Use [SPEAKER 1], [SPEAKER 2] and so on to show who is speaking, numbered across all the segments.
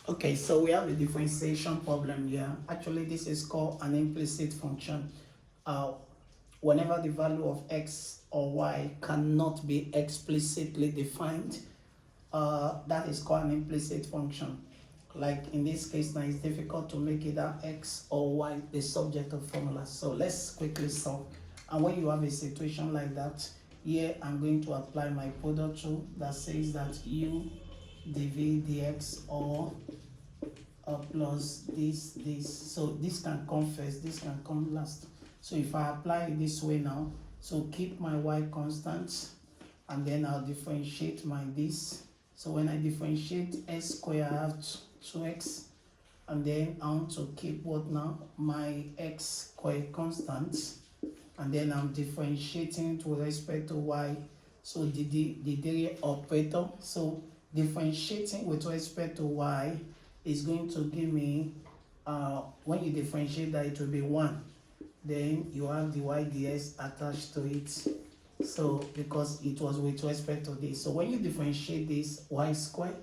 [SPEAKER 1] Okay, so we have a differentiation problem here. Actually, this is called an implicit function. Uh, Whenever the value of x or y cannot be explicitly defined, that is called an implicit function. Like in this case now, it's difficult to make either x or y the subject of formula. So let's quickly solve. And when you have a situation like that, here I'm going to apply my product rule that says that u dv dx or plus this. So this can come first, this can come last. So if I apply it this way now, so keep my y constant, and then I'll differentiate my this. So when I differentiate x squared, I have 2x, and then I want to keep what now? My x squared constant, and then I'm differentiating with respect to y. So the derivative operator. So differentiating with respect to y is going to give me, when you differentiate that, it will be 1. Then you have the y ds attached to it. So because it was with respect to this. So when you differentiate this, y squared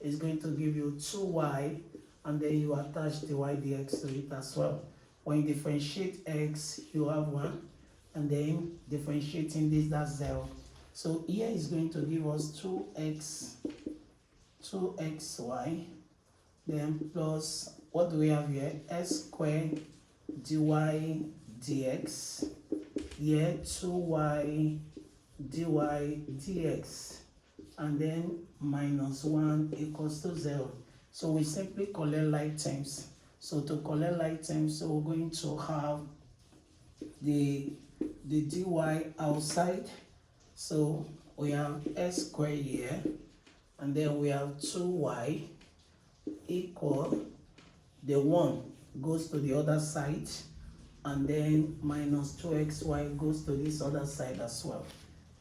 [SPEAKER 1] is going to give you 2y, and then you attach the y dx to it as well. When you differentiate x, you have 1, and then differentiating this, that's 0. So here is going to give us 2xy, then plus, what do we have here? S squared dy dx, here 2y dy dx, and then minus 1 equals to 0. So we simply collect like terms. So to collect like terms, so we're going to have the dy outside. So we have s squared here, and then we have 2y equal, the 1 goes to the other side, and then minus 2xy goes to this other side as well.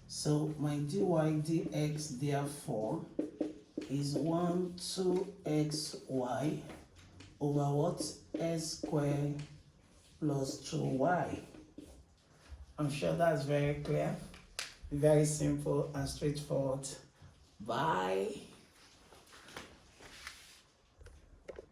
[SPEAKER 1] So my dy dx therefore is 2xy over what? S squared plus 2y. I'm sure that's very clear, very simple and straightforward. Bye.